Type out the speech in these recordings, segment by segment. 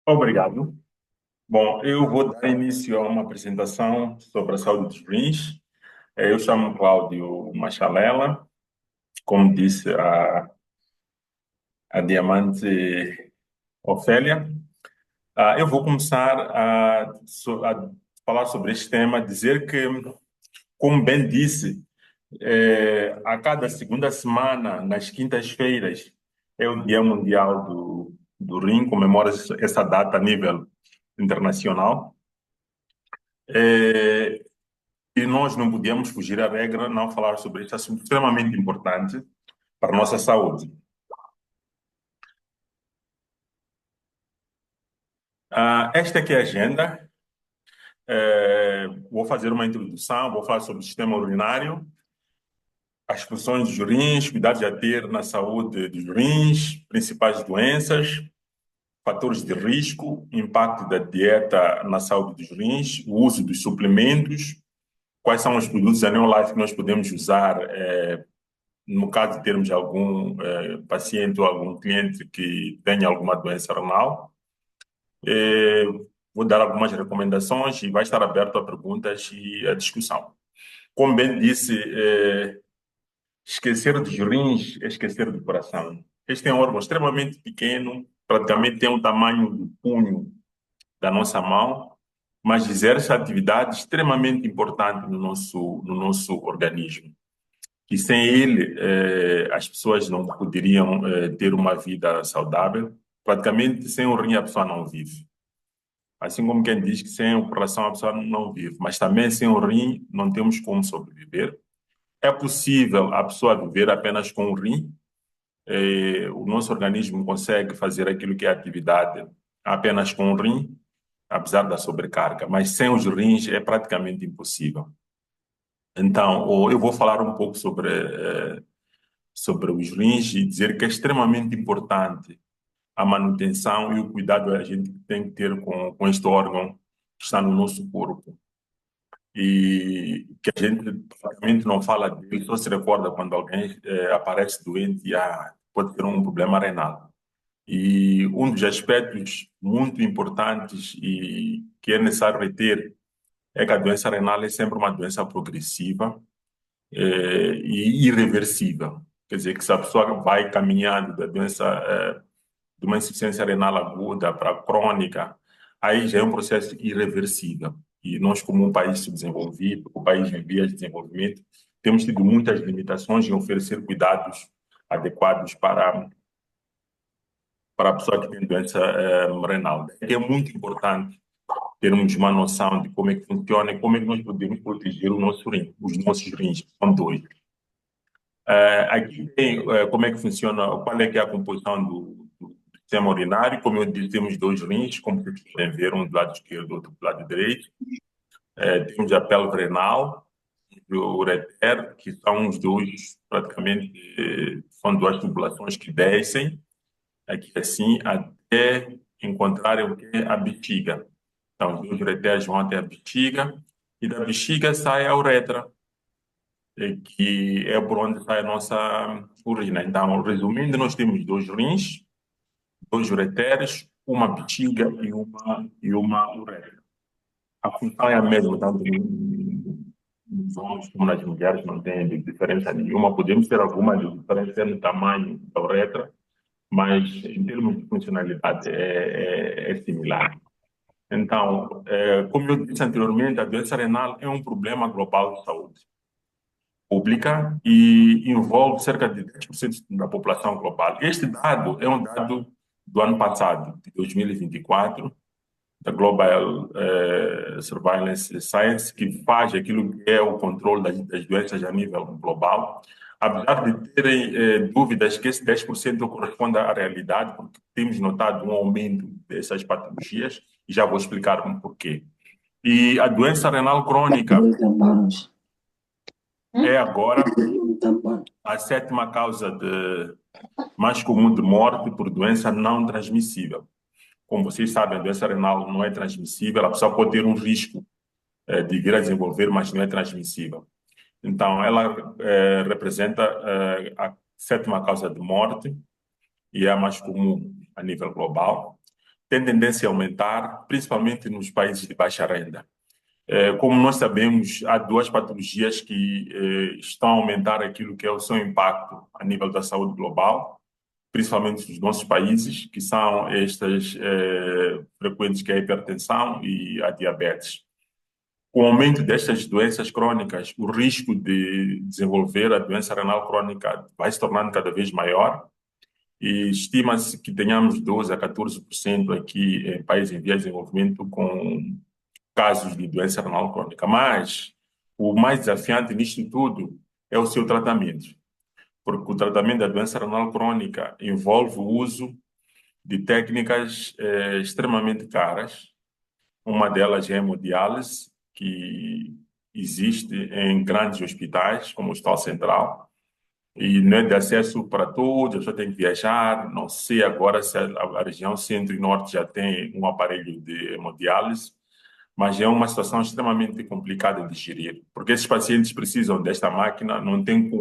Obrigado. Bom, eu vou dar início a uma apresentação sobre a saúde dos rins. Eu chamo Cláudio Machalela, como disse a Diamante Ofélia. Eu vou começar a falar sobre este tema, dizer que, como bem disse, a cada segunda semana, nas quintas-feiras, é o Dia Mundial do Rim, comemora essa data a nível internacional. É, E nós não podíamos fugir à regra, não falar sobre este assunto extremamente importante para a nossa saúde. Esta aqui é a agenda. Vou fazer uma introdução, vou falar sobre o sistema urinário, as funções dos rins, cuidados a ter na saúde dos rins, principais doenças, fatores de risco, impacto da dieta na saúde dos rins, o uso dos suplementos, quais são os produtos Aneolife que nós podemos usar no caso de termos algum paciente ou algum cliente que tenha alguma doença renal. Eh, Vou dar algumas recomendações e vai estar aberto a perguntas e a discussão. Como bem disse, esquecer dos rins é esquecer do coração. Este é um órgão extremamente pequeno, praticamente tem o tamanho do punho da nossa mão, mas exerce atividade extremamente importante no nosso organismo. E sem ele, as pessoas não poderiam ter uma vida saudável. Praticamente, sem o rim, a pessoa não vive. Assim como quem diz que sem o coração a pessoa não vive, mas também sem o rim não temos como sobreviver. É possível a pessoa viver apenas com o rim. O nosso organismo consegue fazer aquilo que é atividade apenas com o rim, apesar da sobrecarga, mas sem os rins é praticamente impossível. Então, eu vou falar um pouco sobre os rins e dizer que é extremamente importante a manutenção e o cuidado que a gente tem que ter com este órgão que está no nosso corpo. E que a gente praticamente não fala dele, só se recorda quando alguém aparece doente e pode ter um problema renal. E um dos aspectos muito importantes e que é necessário reter é que a doença renal é sempre uma doença progressiva e irreversível. Quer dizer, que se a pessoa vai caminhando da doença, de uma insuficiência renal aguda para crônica, aí já é um processo irreversível. E nós, como um país subdesenvolvido, um país em vias de desenvolvimento, temos tido muitas limitações em oferecer cuidados adequados para a pessoa que tem doença renal. É muito importante termos uma noção de como é que funciona e como é que nós podemos proteger o nosso rim, os nossos rins, que são dois. Aqui tem como é que funciona, qual é que é a composição do sistema urinário. Como eu disse, temos dois rins, como vocês podem ver, um do lado esquerdo, outro do lado direito. Temos a pelve renal e o ureter, que são os dois, praticamente, são duas tubulações que descem, aqui assim, até encontrarem o que é a bexiga. Então, os dois ureteres vão até a bexiga, e da bexiga sai a uretra, que é por onde sai a nossa urina. Então, resumindo, nós temos dois rins, dois ureteres, uma bexiga e uma uretra. A função é a mesma, tanto nos homens como nas mulheres, não tem diferença nenhuma. Podemos ter alguma diferença no tamanho da uretra, mas em termos de funcionalidade é similar. Então, como eu disse anteriormente, a doença renal é um problema global de saúde pública e envolve cerca de 10% da população global. Este dado é um dado do ano passado, de 2024, da Global Surveillance Science, que faz aquilo que é o controle das doenças a nível global. Apesar de terem dúvidas que esse 10% corresponde à realidade, porque temos notado um aumento dessas patologias, e já vou explicar um porquê. E a doença renal crônica é agora a sétima causa mais comum de morte por doença não transmissível. Como vocês sabem, a doença renal não é transmissível, a pessoa pode ter um risco de vir a desenvolver, mas não é transmissível. Então, ela representa a sétima causa de morte e é a mais comum a nível global. tem tendência a aumentar, principalmente nos países de baixa renda. Como nós sabemos, há duas patologias que estão a aumentar aquilo que é o seu impacto a nível da saúde global, principalmente nos nossos países, que são estas frequentes, que é a hipertensão e a diabetes. Com o aumento destas doenças crônicas, o risco de desenvolver a doença renal crônica vai se tornando cada vez maior e estima-se que tenhamos 12 a 14% aqui em países em vias de desenvolvimento com casos de doença renal crônica. Mas o mais desafiante nisto tudo é o seu tratamento, porque o tratamento da doença renal crônica envolve o uso de técnicas extremamente caras. Uma delas é a hemodiálise, que existe em grandes hospitais, como o Hospital Central, e não é de acesso para todos, a pessoa tem que viajar. Não sei agora se a região centro e norte já tem um aparelho de hemodiálise, mas é uma situação extremamente complicada de gerir, porque esses pacientes precisam desta máquina, não tem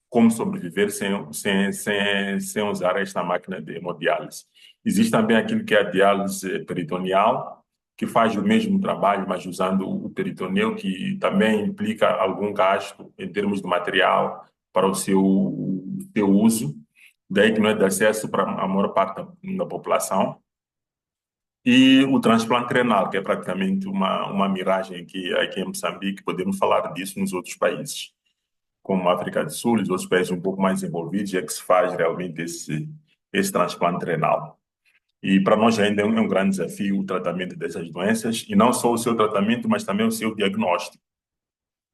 como sobreviver sem usar esta máquina de hemodiálise. Existe também aquilo que é a diálise peritoneal, que faz o mesmo trabalho, mas usando o peritoneu, que também implica algum gasto em termos de material para o seu uso, daí que não é de acesso para a maior parte da população. E o transplante renal, que é praticamente uma miragem aqui em Moçambique, podemos falar disso nos outros países, como a África do Sul e os outros países um pouco mais envolvidos, é que se faz realmente esse transplante renal. E para nós ainda é um grande desafio o tratamento dessas doenças, e não só o seu tratamento, mas também o seu diagnóstico.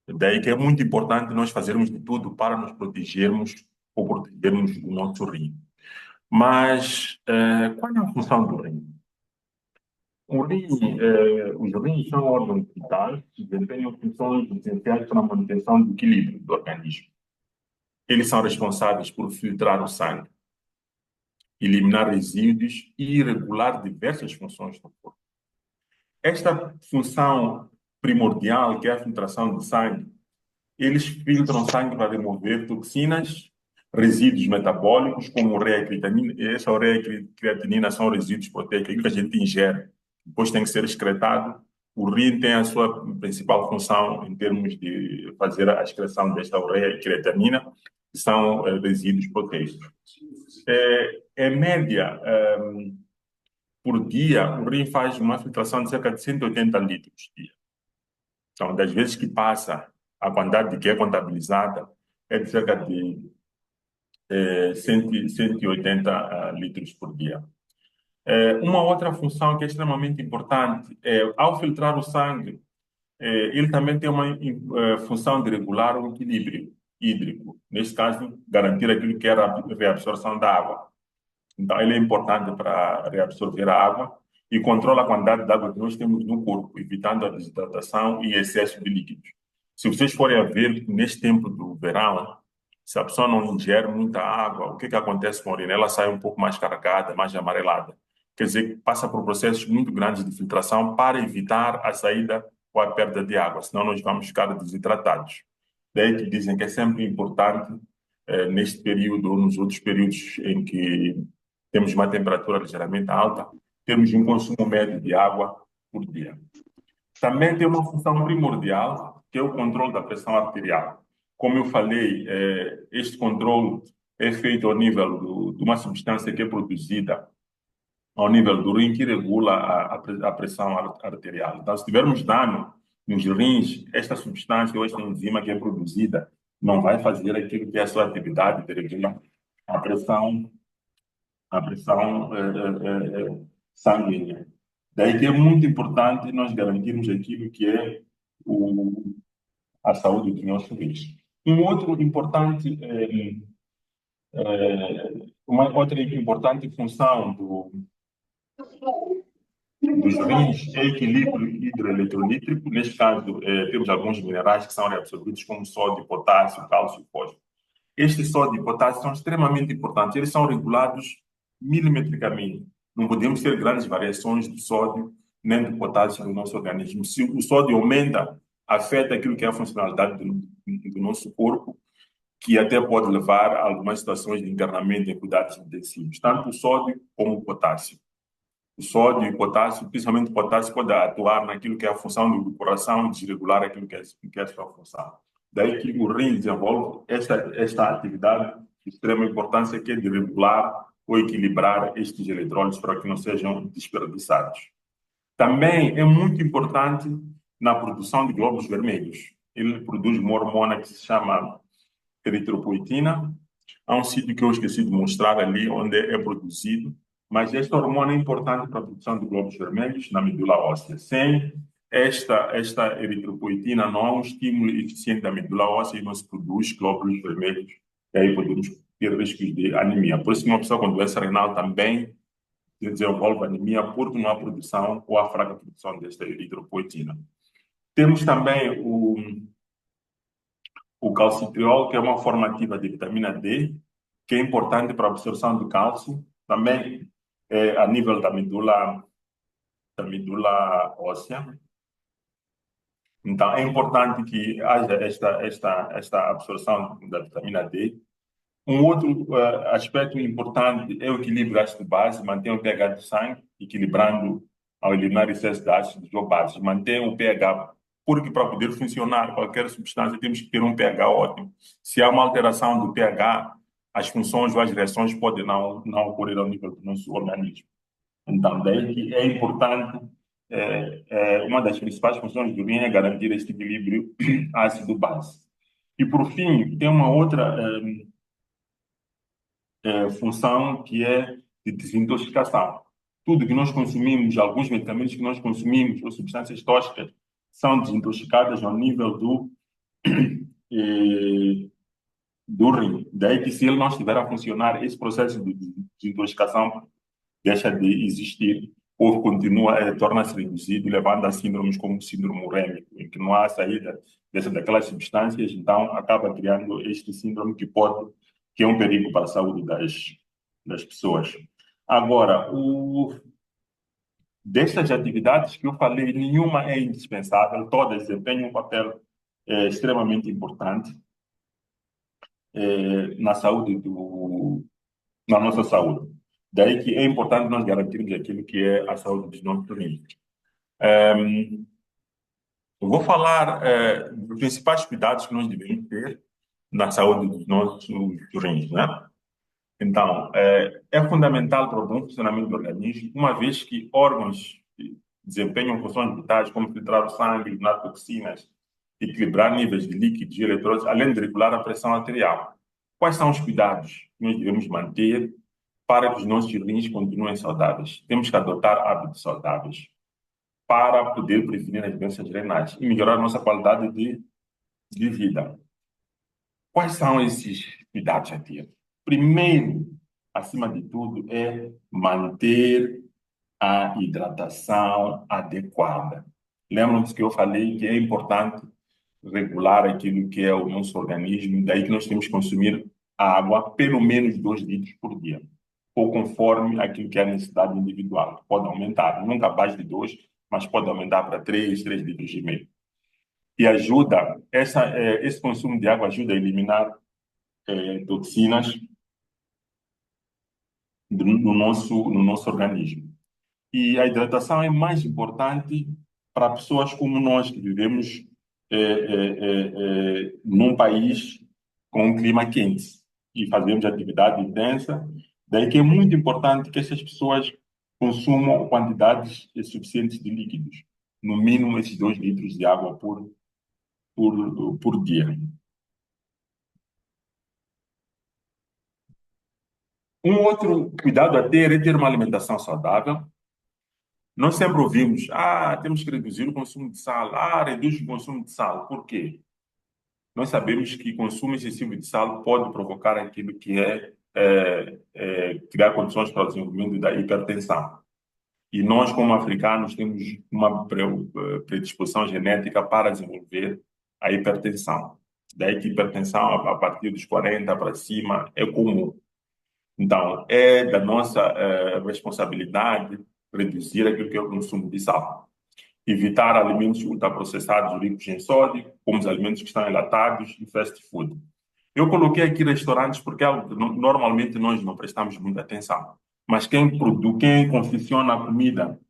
Daí que é muito importante nós fazermos de tudo para nos protegermos ou protegermos o nosso rim. Mas qual é a função do rim? Os rins são órgãos vitais que desempenham funções essenciais para a manutenção do equilíbrio do organismo. Eles são responsáveis por filtrar o sangue, eliminar resíduos e regular diversas funções do corpo. Esta função primordial, que é a filtração do sangue, eles filtram sangue para remover toxinas, resíduos metabólicos, como ureia e creatinina. Essa ureia e creatinina são resíduos proteicos que a gente ingere, depois tem que ser excretado. O rim tem a sua principal função em termos de fazer a excreção desta ureia e creatinina, que são resíduos proteicos. Em média, por dia, o rim faz uma filtração de cerca de 180 litros por dia. Então, das vezes que passa, a quantidade que é contabilizada é de cerca de 180 litros por dia. Uma outra função que é extremamente importante é, ao filtrar o sangue, ele também tem uma função de regular o equilíbrio hídrico. Neste caso, garantir aquilo que é a reabsorção da água. Então, ele é importante para reabsorver a água e controla a quantidade de água que nós temos no corpo, evitando a desidratação e excesso de líquidos. Se vocês forem a ver, neste tempo do verão, se a pessoa não ingere muita água, o que acontece com a urina? Ela sai um pouco mais carregada, mais amarelada. Quer dizer, passa por processos muito grandes de filtração para evitar a saída ou a perda de água, senão nós vamos ficar desidratados. Daí que dizem que é sempre importante, neste período ou nos outros períodos em que temos uma temperatura ligeiramente alta, temos um consumo médio de água por dia. Também tem uma função primordial, que é o controle da pressão arterial. Como eu falei, este controle é feito ao nível de uma substância que é produzida ao nível do rim, que regula a pressão arterial. Então, se tivermos dano nos rins, esta substância ou esta enzima que é produzida não vai fazer aquilo que é a sua atividade de regular a pressão sanguínea. Daí que é muito importante nós garantirmos aquilo que é a saúde dos nossos rins. Uma outra importante função dos rins é equilíbrio hidroeletrolítico. Neste caso, temos alguns minerais que são reabsorvidos, como sódio, potássio, cálcio e fósforo. Estes sódio e potássio são extremamente importantes. Eles são regulados milimetricamente. Não podemos ter grandes variações de sódio nem de potássio no nosso organismo. Se o sódio aumenta, afeta aquilo que é a funcionalidade do nosso corpo, que até pode levar a algumas situações de internamento em cuidados intensivos, tanto o sódio como o potássio. o sódio e o potássio, principalmente o potássio, pode atuar naquilo que é a função do coração, desregular aquilo que é a sua função. Daí que o rim desenvolve esta atividade de extrema importância, que é de regular ou equilibrar estes eletrólitos para que não sejam desperdiçados. Também é muito importante na produção de glóbulos vermelhos. Ele produz uma hormona que se chama eritropoetina. Há um sítio que eu esqueci de mostrar ali, onde é produzido, mas esta hormona é importante para a produção de glóbulos vermelhos na medula óssea. Sem esta eritropoetina, não há um estímulo eficiente da medula óssea e não se produz glóbulos vermelhos, e aí podemos ter riscos de anemia. Por isso, uma pessoa com doença renal também desenvolve anemia porque não há produção ou há fraca produção desta eritropoetina. Temos também o calcitriol, que é uma forma ativa de vitamina D, que é importante para a absorção do cálcio, também a nível da medula óssea. Então, é importante que haja esta absorção da vitamina D. Um outro aspecto importante é o equilíbrio ácido-base, manter o pH do sangue, equilibrando ao eliminar excesso de ácidos ou bases, manter o pH, porque para poder funcionar qualquer substância temos que ter um pH ótimo. Se há uma alteração do pH, as funções ou as reações podem não ocorrer ao nível do nosso organismo. Então, daí que é importante, uma das principais funções do rim é garantir este equilíbrio ácido-base. E, por fim, tem uma outra função que é de desintoxicação. Tudo que nós consumimos, alguns medicamentos que nós consumimos, ou substâncias tóxicas, são desintoxicadas ao nível do rim. Daí que, se ele não estiver a funcionar, esse processo de desintoxicação deixa de existir ou continua, torna-se reduzido, levando a síndromes como o síndrome urêmico, em que não há saída daquelas substâncias, então acaba criando este síndrome que é um perigo para a saúde das pessoas. Agora, destas atividades que eu falei, nenhuma é indispensável, todas desempenham um papel extremamente importante na saúde na nossa saúde. Daí que é importante nós garantirmos aquilo que é a saúde dos nossos rins. Eu vou falar dos principais cuidados que nós devemos ter na saúde dos nossos rins, né? Então, é fundamental para o bom funcionamento do organismo, uma vez que órgãos que desempenham funções vitais, como filtrar o sangue, eliminar toxinas, equilibrar níveis de líquidos e eletrólitos, além de regular a pressão arterial. Quais são os cuidados que nós devemos manter para que os nossos rins continuem saudáveis? Temos que adotar hábitos saudáveis para poder prevenir as doenças renais e melhorar a nossa qualidade de vida. Quais são esses cuidados a ter? Primeiro, acima de tudo, é manter a hidratação adequada. Lembram-se que eu falei que é importante regular aquilo que é o nosso organismo, daí que nós temos que consumir água pelo menos 2 litros por dia, ou conforme aquilo que é a necessidade individual. Pode aumentar, nunca abaixo de 2, mas pode aumentar para 3 litros e meio. E ajuda, esse consumo de água ajuda a eliminar toxinas no nosso organismo. E a hidratação é mais importante para pessoas como nós, que vivemos num país com um clima quente e fazemos atividade intensa. Daí que é muito importante que essas pessoas consumam quantidades suficientes de líquidos, no mínimo esses 2 litros de água por dia. Um outro cuidado a ter uma alimentação saudável. Nós sempre ouvimos, temos que reduzir o consumo de sal, reduz o consumo de sal. Por quê? Nós sabemos que o consumo excessivo de sal pode provocar aquilo que criar condições para o desenvolvimento da hipertensão. E nós, como africanos, temos uma predisposição genética para desenvolver a hipertensão. Daí que hipertensão, a partir dos 40 para cima, é comum. Então, é da nossa responsabilidade reduzir aquilo que é o consumo de sal. Evitar alimentos ultraprocessados ricos em sódio, como os alimentos que estão enlatados e fast food. Eu coloquei aqui restaurantes porque é algo que normalmente nós não prestamos muita atenção. mas quem produz, quem confecciona a comida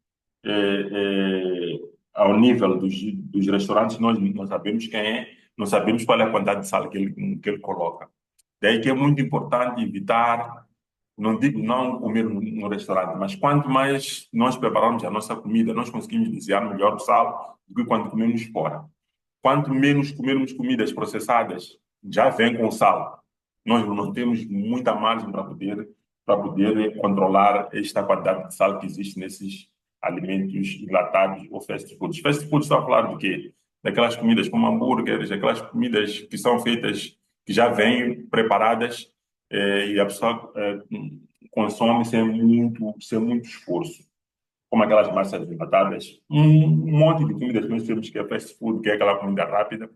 ao nível dos restaurantes, nós não sabemos quem é, não sabemos qual é a quantidade de sal que ele coloca. Daí que é muito importante evitar, não digo não comer no restaurante, mas quanto mais nós prepararmos a nossa comida, nós conseguimos desviar melhor o sal do que quando comemos fora. Quanto menos comermos comidas processadas, já vem com sal. Nós não temos muita margem para poder controlar esta quantidade de sal que existe nesses alimentos enlatados ou fast foods. Fast foods está a falar do quê? Daquelas comidas como hambúrgueres, aquelas comidas que são feitas, que já vêm preparadas e a pessoa consome sem muito esforço, como aquelas massas enlatadas, um monte de comidas que nós temos que é fast food, que é aquela comida rápida,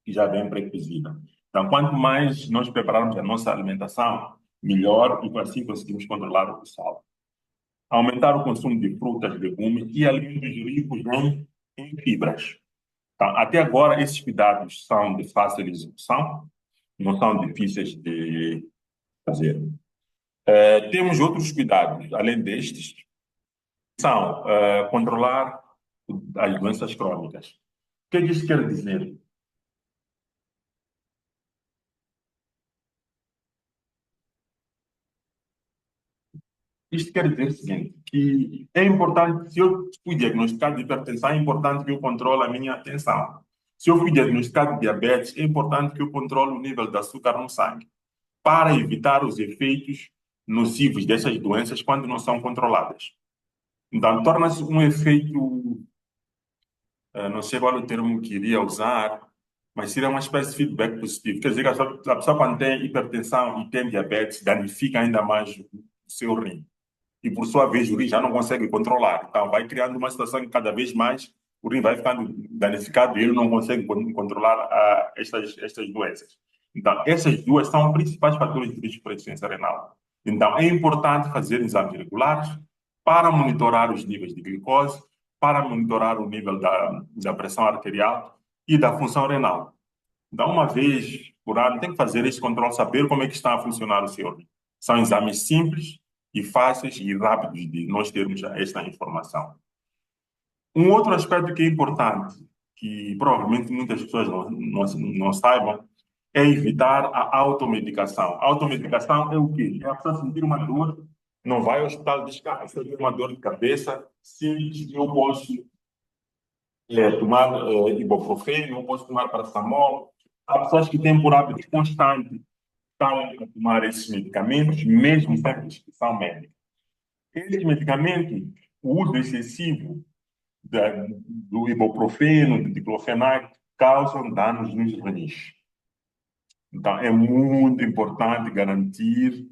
que já vem pré-cozida. Então, quanto mais nós prepararmos a nossa alimentação, melhor, e assim conseguimos controlar o sal. Aumentar o consumo de frutas, legumes e alimentos ricos em fibras. Então, até agora, esses cuidados são de fácil execução, não são difíceis de fazer. Temos outros cuidados, além destes, são controlar as doenças crônicas. O que isso quer dizer? Isto quer dizer o seguinte, que é importante, se eu fui diagnosticado de hipertensão, é importante que eu controle a minha tensão. Se eu fui diagnosticado de diabetes, é importante que eu controle o nível de açúcar no sangue, para evitar os efeitos nocivos dessas doenças quando não são controladas. Então, torna-se um efeito, não sei qual é o termo que iria usar, mas seria uma espécie de feedback positivo. Quer dizer que a pessoa quando tem hipertensão e tem diabetes, danifica ainda mais o seu rim. E, por sua vez, o rim já não consegue controlar. Então, vai criando uma situação que cada vez mais o rim vai ficando danificado e ele não consegue controlar estas doenças. Então, essas duas são os principais fatores de risco para a insuficiência renal. Então, é importante fazer exames regulares para monitorar os níveis de glicose, para monitorar o nível da pressão arterial e da função renal. Então, uma vez por ano, tem que fazer esse controle, saber como é que está a funcionar o seu rim. São exames simples e fáceis e rápidos de nós termos esta informação. Um outro aspecto que é importante, que provavelmente muitas pessoas não saibam, é evitar a automedicação. A automedicação é o quê? É a pessoa sentir uma dor, não vai ao hospital e diz que sentir uma dor de cabeça, sim, eu posso tomar ibuprofeno, eu posso tomar paracetamol. Há pessoas que têm por hábito constante estão a tomar esses medicamentos, mesmo sem prescrição médica. Esses medicamentos, o uso excessivo do ibuprofeno, do diclofenac, causam danos nos rins. Então, é muito importante garantir,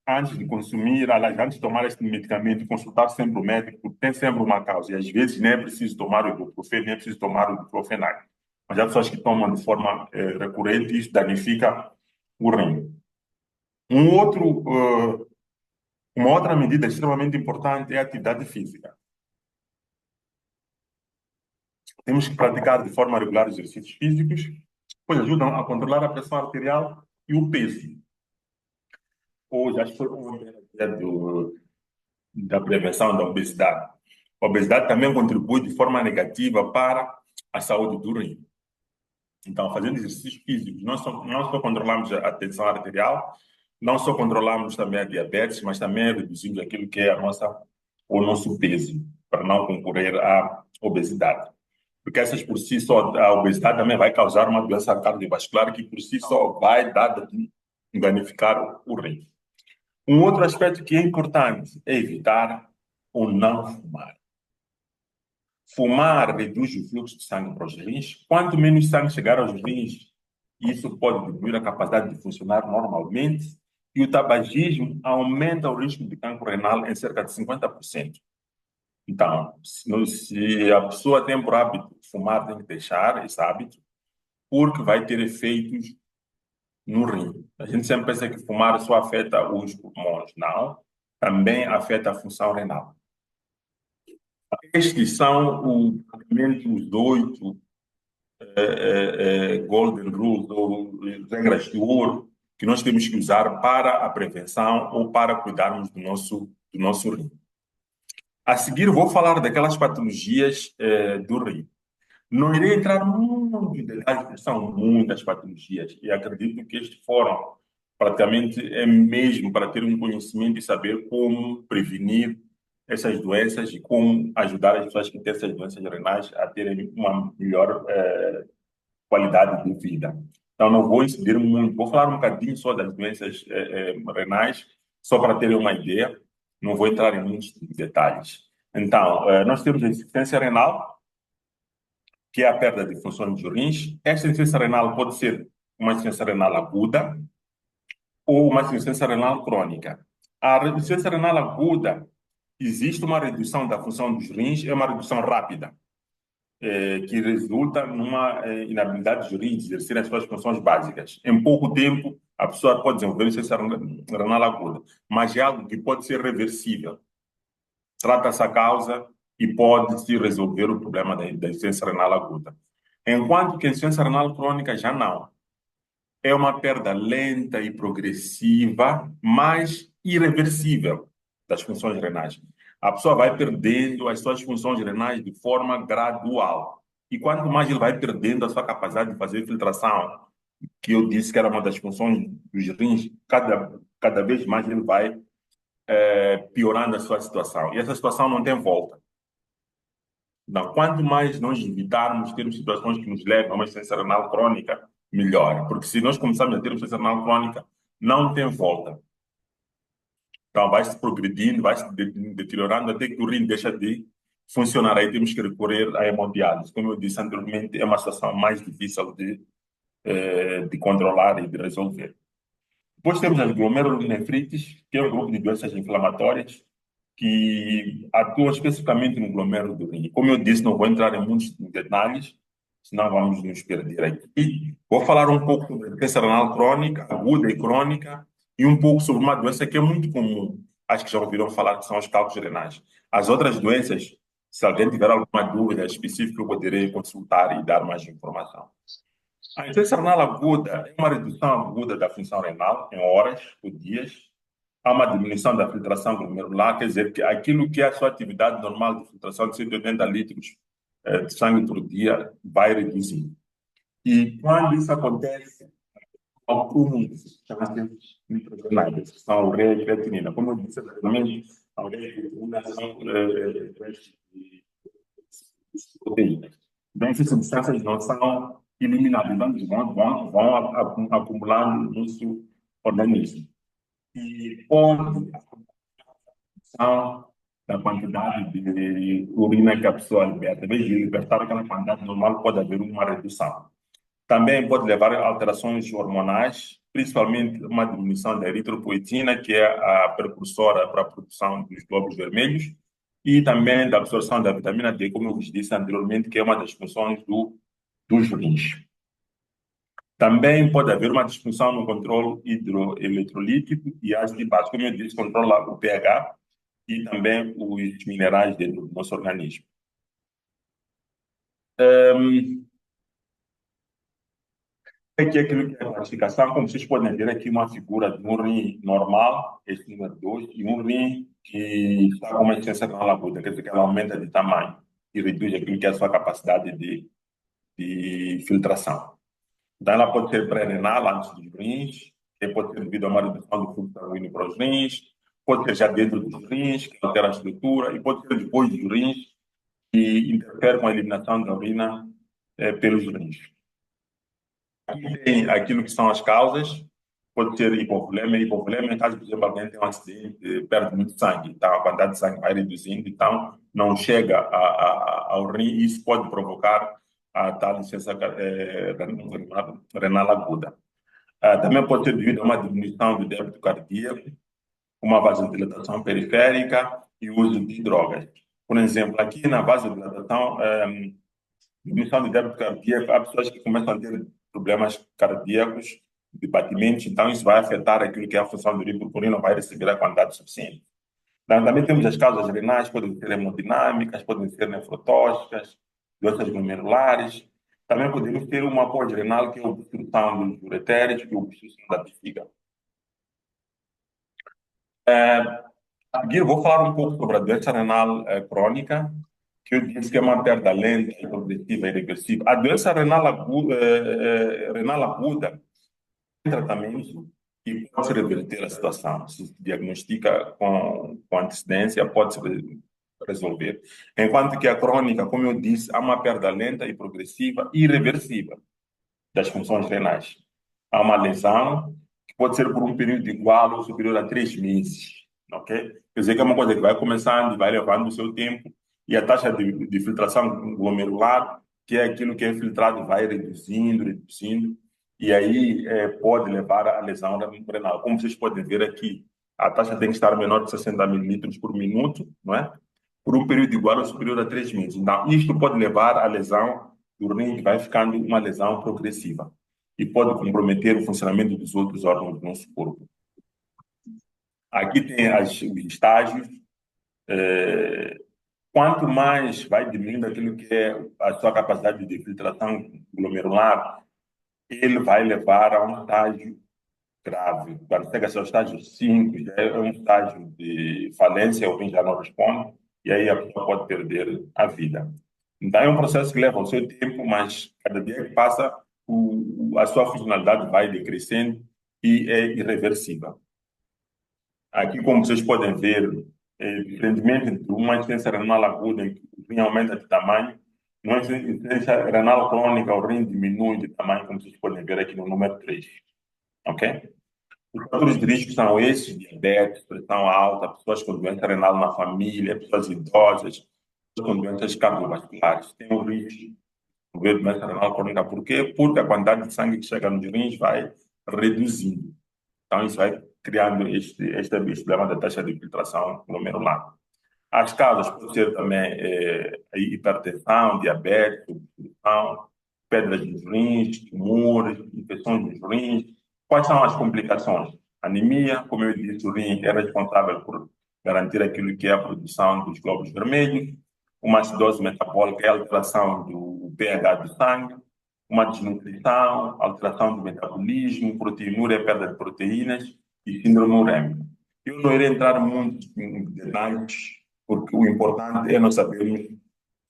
antes de consumir, aliás, antes de tomar esse medicamento, consultar sempre o médico, porque tem sempre uma causa. E às vezes nem é preciso tomar o ibuprofeno, nem é preciso tomar o diclofenac. Mas há pessoas que tomam de forma recorrente e isso danifica o rim. Um outro, uma outra medida extremamente importante é a atividade física. Temos que praticar de forma regular exercícios físicos, pois ajudam a controlar a pressão arterial e o peso. Hoje, acho que foi uma ideia da prevenção da obesidade. A obesidade também contribui de forma negativa para a saúde do rim. Então, fazendo exercícios físicos, não só controlamos a tensão arterial, não só controlamos também a diabetes, mas também reduzimos aquilo que é o nosso peso, para não concorrer à obesidade. Porque essas por si só, a obesidade também vai causar uma doença cardiovascular que por si só vai danificar o rim. Um outro aspecto que é importante é evitar ou não fumar. Fumar reduz o fluxo de sangue para os rins. Quanto menos sangue chegar aos rins, isso pode diminuir a capacidade de funcionar normalmente. E o tabagismo aumenta o risco de cancro renal em cerca de 50%. Então, se a pessoa tem por hábito fumar, tem que deixar esse hábito, porque vai ter efeitos no rim. A gente sempre pensa que fumar só afeta os pulmões. Não, também afeta a função renal. Estes são praticamente os 8 Golden Rules, ou regras de ouro, que nós temos que usar para a prevenção ou para cuidarmos do nosso rim. A seguir, vou falar daquelas patologias do rim. Não irei entrar muito em detalhes, porque são muitas patologias, e acredito que estes foram praticamente mesmo para ter um conhecimento e saber como prevenir essas doenças e como ajudar as pessoas que têm essas doenças renais a terem uma melhor qualidade de vida. Então, não vou incidir muito, vou falar um bocadinho só das doenças renais, só para terem uma ideia, não vou entrar em muitos detalhes. Então, nós temos a insuficiência renal, que é a perda de funções dos rins. Esta insuficiência renal pode ser uma insuficiência renal aguda ou uma insuficiência renal crônica. A insuficiência renal aguda, existe uma redução da função dos rins, é uma redução rápida, que resulta numa inabilidade dos rins de exercer as suas funções básicas. Em pouco tempo, a pessoa pode desenvolver insuficiência renal aguda, mas é algo que pode ser reversível. Trata-se a causa e pode-se resolver o problema da insuficiência renal aguda. Enquanto que a insuficiência renal crônica já não. É uma perda lenta e progressiva, mas irreversível das funções renais. A pessoa vai perdendo as suas funções renais de forma gradual. E quanto mais ele vai perdendo a sua capacidade de fazer filtração, que eu disse que era uma das funções dos rins, cada vez mais ele vai piorando a sua situação. E essa situação não tem volta. Não, quanto mais nós evitarmos termos situações que nos levam a uma insuficiência renal crônica, melhor. Porque se nós começarmos a ter insuficiência renal crônica, não tem volta. Então, vai se progredindo, vai se deteriorando até que o rim deixa de funcionar. Aí temos que recorrer à hemodiálise. Como eu disse anteriormente, é uma situação mais difícil de controlar e de resolver. Depois temos as glomerulonefrites, que é um grupo de doenças inflamatórias que atuam especificamente no glomérolo do rim. Como eu disse, não vou entrar em muitos detalhes, senão vamos nos perder aqui. Vou falar um pouco sobre a doença renal crônica, aguda e crônica, e um pouco sobre uma doença que é muito comum. Acho que já ouviram falar, que são os cálculos renais. As outras doenças, se alguém tiver alguma dúvida específica, eu poderei consultar e dar mais informação. A insuficiência renal aguda é uma redução aguda da função renal em horas ou dias. Há uma diminuição da filtração glomerular, quer dizer, que aquilo que é a sua atividade normal de filtração de 180 litros de sangue por dia vai reduzindo. E quando isso acontece, há um acúmulo de substâncias nitrogenadas, que são a ureia e creatinina. Como eu disse anteriormente, a ureia e a creatinina são proteínas. Então, essas substâncias não são eliminadas, então vão acumulando no nosso organismo. E pode da quantidade de urina que a pessoa liberta. Em vez de libertar aquela quantidade normal, pode haver uma redução. Também pode levar a alterações hormonais, principalmente uma diminuição da eritropoetina, que é a precursora para a produção dos glóbulos vermelhos, e também da absorção da vitamina D, como eu vos disse anteriormente, que é uma das funções dos rins. Também pode haver uma disfunção no controle hidroeletrolítico e ácido de base. Como eu disse, controla o pH e também os minerais dentro do nosso organismo. Aqui é aquilo que é a classificação, como vocês podem ver aqui uma figura de um rim normal, esse número 2, e um rim que está com uma insuficiência renal aguda, quer dizer que ela aumenta de tamanho e reduz aquilo que é a sua capacidade de filtração. Então, ela pode ser pré-renal antes dos rins, pode ser devido a uma redução do fluxo sanguíneo para os rins, pode ser já dentro dos rins, que altera a estrutura, e pode ser depois dos rins, que interfere com a eliminação da urina pelos rins. Aqui tem aquilo que são as causas, pode ser hipovolêmia. Hipovolêmia, caso, por exemplo, alguém tem um acidente, perde muito sangue, então a quantidade de sangue vai reduzindo, então não chega ao rim, e isso pode provocar a tal insuficiência renal aguda. Também pode ser devido a uma diminuição do débito cardíaco, uma vasodilatação periférica e o uso de drogas. Por exemplo, aqui na vasodilatação, diminuição do débito cardíaco, há pessoas que começam a ter problemas cardíacos, de batimentos, então isso vai afetar aquilo que é a função do rim, porque o rim não vai receber a quantidade suficiente. Também temos as causas renais, podem ser hemodinâmicas, podem ser nefrotóxicas, doenças glomerulares. Também podemos ter uma pós-renal, que é a obstrução dos ureteres e a obstrução da bexiga. A seguir, vou falar um pouco sobre a doença renal crônica, que eu disse que é uma perda lenta, progressiva e reversível. A doença renal aguda tem tratamento e pode-se reverter a situação. Se diagnostica com antecedência, pode-se resolver. Enquanto que a crônica, como eu disse, há uma perda lenta e progressiva e irreversível das funções renais. Há uma lesão que pode ser por um período igual ou superior a 3 meses, ok? Quer dizer que é uma coisa que vai começando e vai levando o seu tempo, e a taxa de filtração glomerular, que é aquilo que é filtrado, vai reduzindo, reduzindo, e aí pode levar à lesão renal. Como vocês podem ver aqui, a taxa tem que estar menor de 60 mililitros por minuto, não é? Por um período igual ou superior a 3 meses. Então, isto pode levar à lesão do rim, que vai ficando uma lesão progressiva e pode comprometer o funcionamento dos outros órgãos do nosso corpo. Aqui tem os estágios. Quanto mais vai diminuindo aquilo que é a sua capacidade de filtração glomerular, ele vai levar a um estágio grave. Quando chega ao estágio 5, já é um estágio de falência, o rim já não responde, e aí a pessoa pode perder a vida. Então, é um processo que leva o seu tempo, mas cada dia que passa, a sua funcionalidade vai decrescendo e é irreversível. Aqui, como vocês podem ver, diferentemente de uma insuficiência renal aguda, em que o rim aumenta de tamanho, numa insuficiência renal crônica, o rim diminui de tamanho, como vocês podem ver aqui no número 3. Ok? Os fatores de risco são esses: diabetes, pressão alta, pessoas com doença renal na família, pessoas idosas, pessoas com doenças cardiovasculares. Tem o risco de desenvolver doença renal crônica. Por quê? Porque a quantidade de sangue que chega nos rins vai reduzindo. Então, isso vai criando este problema da taxa de filtração glomerular. As causas podem ser também hipertensão, diabetes, obstrução, pedras nos rins, tumores, infecções nos rins. Quais são as complicações? Anemia, como eu disse, o rim é responsável por garantir aquilo que é a produção dos glóbulos vermelhos. Uma acidose metabólica é a alteração do pH do sangue. Uma desnutrição, alteração do metabolismo, proteinúria, perda de proteínas e síndrome urêmica. Eu não irei entrar muito em detalhes, porque o importante é nós sabermos o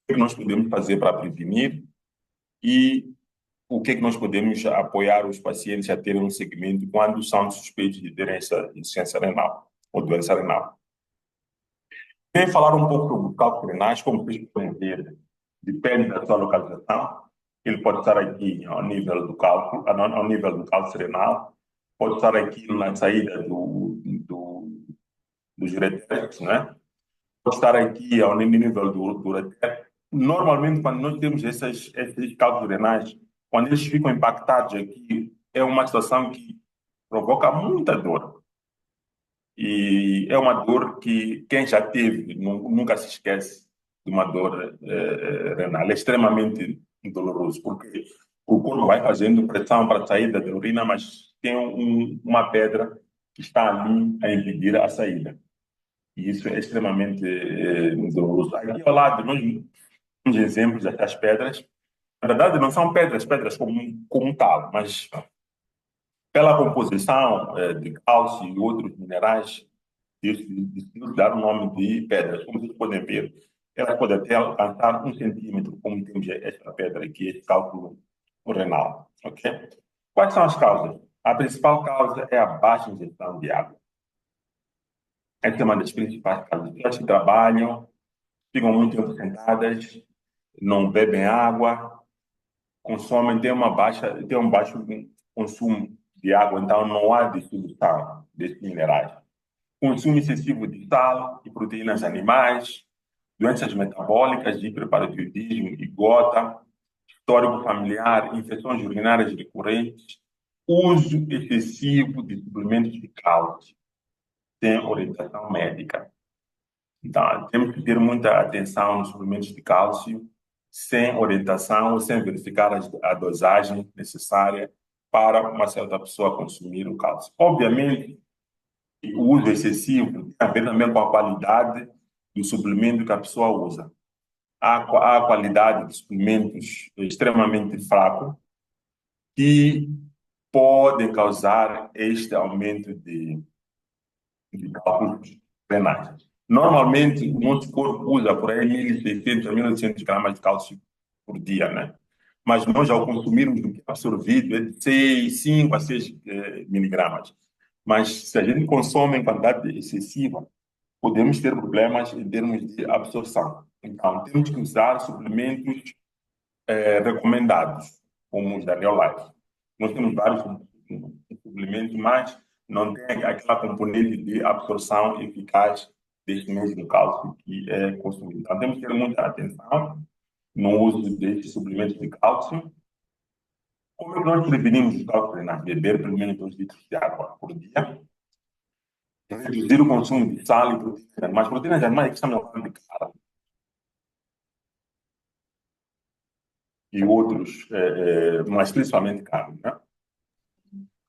que nós podemos fazer para prevenir e o que nós podemos apoiar os pacientes a terem um segmento quando são suspeitos de terem essa insuficiência renal ou doença renal. Queria falar um pouco sobre os cálculos renais, como vocês podem ver, depende da sua localização. Ele pode estar aqui ao nível do cálculo, ao nível do cálculo renal, pode estar aqui na saída dos ureteres, né? Pode estar aqui ao nível do ureter. Normalmente, quando nós temos esses cálculos renais, quando eles ficam impactados aqui, é uma situação que provoca muita dor. E é uma dor que quem já teve nunca se esquece de uma dor renal. É extremamente doloroso, porque o corpo vai fazendo pressão para a saída da urina, mas tem uma pedra que está ali a impedir a saída. E isso é extremamente doloroso. Aqui ao lado, nós temos exemplos das pedras. Na verdade, não são pedras como tal, mas pela composição de cálcio e outros minerais, decidiu dar o nome de pedras. Como vocês podem ver, elas podem até alcançar 1 centímetro, como temos esta pedra aqui, este cálculo renal. Ok? Quais são as causas? A principal causa é a baixa ingestão de água. Essa é uma das principais causas. As pessoas que trabalham, ficam muito tempo sentadas, não bebem água, consomem, têm um baixo consumo de água, então não há dissolução desses minerais. Consumo excessivo de sal e proteínas animais, doenças metabólicas de hiperparotiditismo e gota, histórico familiar, infecções urinárias recorrentes, uso excessivo de suplementos de cálcio, sem orientação médica. Então, temos que ter muita atenção nos suplementos de cálcio, sem orientação, sem verificar a dosagem necessária para uma certa pessoa consumir o cálcio. Obviamente, o uso excessivo tem a ver também com a qualidade do suplemento que a pessoa usa. há qualidade de suplementos extremamente fraco que podem causar este aumento de cálculos renais. Normalmente, o nosso corpo usa por aí 1.600 a 1.800 gramas de cálcio por dia, né? Mas nós, ao consumirmos o que é absorvido, é de 5 a 6 miligramas. Mas se a gente consome em quantidade excessiva, podemos ter problemas em termos de absorção. Então, temos que usar suplementos recomendados, como os da Neolife. Nós temos vários suplementos, mas não tem aquela componente de absorção eficaz deste mesmo cálcio que é consumido. Então, temos que ter muita atenção no uso destes suplementos de cálcio. Como é que nós prevenimos o cálcio renal? Beber pelo menos 2 litros de água por dia, reduzir o consumo de sal e proteínas animais. Proteínas animais é que são de carne e outros, mas principalmente carne, né?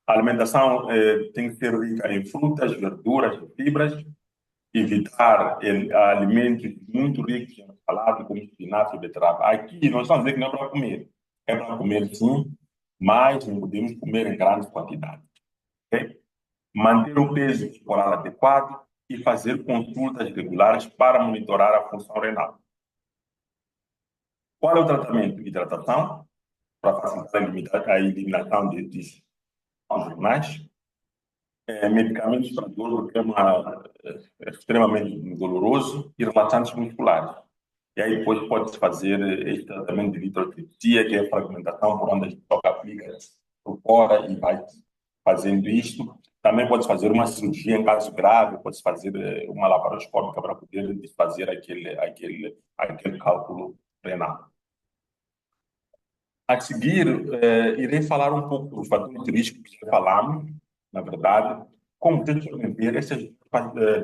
A alimentação tem que ser rica em frutas, verduras, fibras, evitar alimentos muito ricos em salada, como espinafre e beterraba. Aqui nós estamos dizendo que não é para comer. É para comer sim, mas não podemos comer em grandes quantidades. Okay? Manter o peso corporal adequado e fazer consultas regulares para monitorar a função renal. Qual é o tratamento? Hidratação, para facilitar a eliminação desses jornais. Medicamentos para dor, porque é extremamente doloroso, e relaxantes musculares. E aí depois pode-se fazer este tratamento de litrotripsia, que é a fragmentação por onde a gente toca, aplica por fora e vai fazendo isto. Também pode-se fazer uma cirurgia em caso grave, pode-se fazer uma laparoscópica para poder desfazer aquele cálculo renal. A seguir, irei falar um pouco dos fatores de risco que já falamos, na verdade, como temos que prevenir essas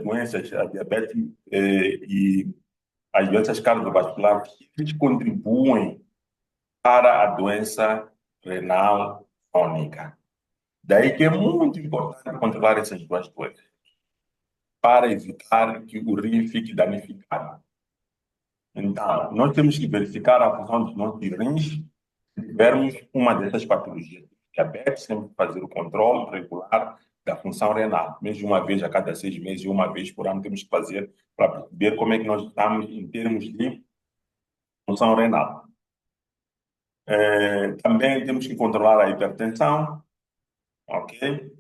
doenças, a diabetes e as doenças cardiovasculares, que contribuem para a doença renal crônica. Daí que é muito importante controlar essas duas doenças, para evitar que o rim fique danificado. Então, nós temos que verificar a função dos nossos rins. Se tivermos uma dessas patologias, diabetes, temos que fazer o controle regular da função renal. Mesmo uma vez a cada 6 meses, uma vez por ano, temos que fazer para ver como é que nós estamos em termos de função renal. Também temos que controlar a hipertensão, ok?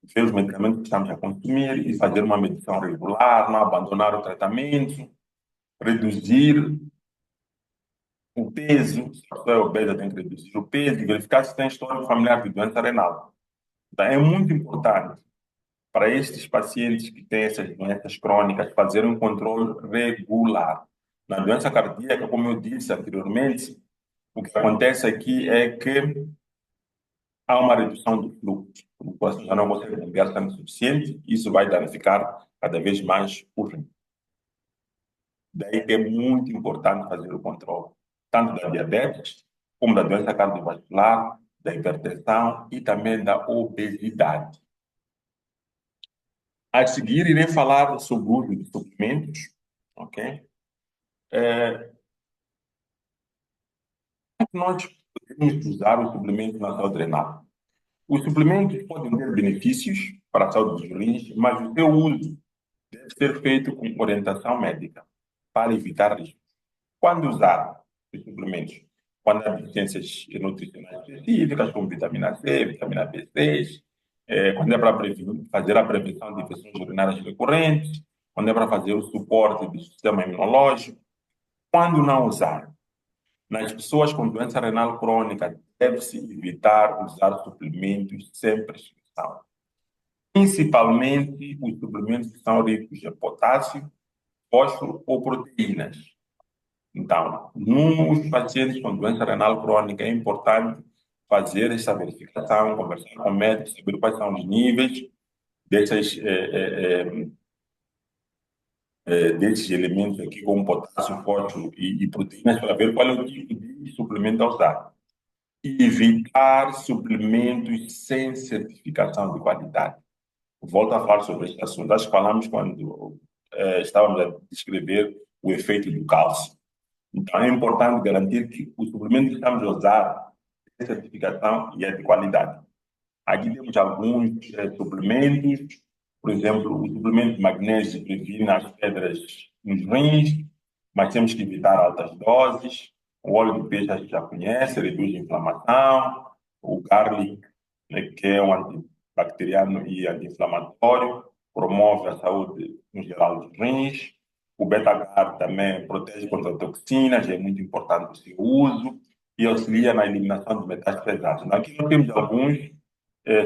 Ver os medicamentos que estamos a consumir e fazer uma medição regular, não abandonar o tratamento, reduzir o peso, se a pessoa é obesa, tem que reduzir o peso e verificar se tem história familiar de doença renal. Então, é muito importante para estes pacientes que têm essas doenças crônicas fazerem um controle regular. Na doença cardíaca, como eu disse anteriormente, o que acontece aqui é que há uma redução do fluxo. O coração já não consegue bombear tanto o suficiente, isso vai danificar cada vez mais o rim. Daí que é muito importante fazer o controle, tanto da diabetes, como da doença cardiovascular, da hipertensão e também da obesidade. A seguir, irei falar sobre o uso de suplementos, ok? Nós podemos usar os suplementos na saúde renal. Os suplementos podem ter benefícios para a saúde dos rins, mas o seu uso deve ser feito com orientação médica para evitar riscos. Quando usar os suplementos? Quando há deficiências nutricionais específicas, como vitamina C, vitamina B6, quando é para fazer a prevenção de infecções urinárias recorrentes, quando é para fazer o suporte do sistema imunológico. Quando não usar? Nas pessoas com doença renal crônica, deve-se evitar usar suplementos sem prescrição, principalmente os suplementos que são ricos em potássio, fósforo ou proteínas. Então, nos pacientes com doença renal crônica, é importante fazer essa verificação, conversar com o médico, saber quais são os níveis desses, desses elementos aqui, como potássio, fósforo e proteínas, para ver qual é o tipo de suplemento a usar. E evitar suplementos sem certificação de qualidade. Volto a falar sobre este assunto. Acho que falamos quando estávamos a descrever o efeito do cálcio. Então, é importante garantir que o suplemento que estamos a usar tem certificação e é de qualidade. Aqui temos alguns suplementos, por exemplo, o suplemento de magnésio previne as pedras nos rins, mas temos que evitar altas doses. O óleo de peixe a gente já conhece, reduz a inflamação. O garlic, né, que é um antibacteriano e anti-inflamatório, promove a saúde em geral dos rins. O beta-caroteno também protege contra toxinas, é muito importante o seu uso e auxilia na eliminação de metais pesados. Aqui nós temos alguns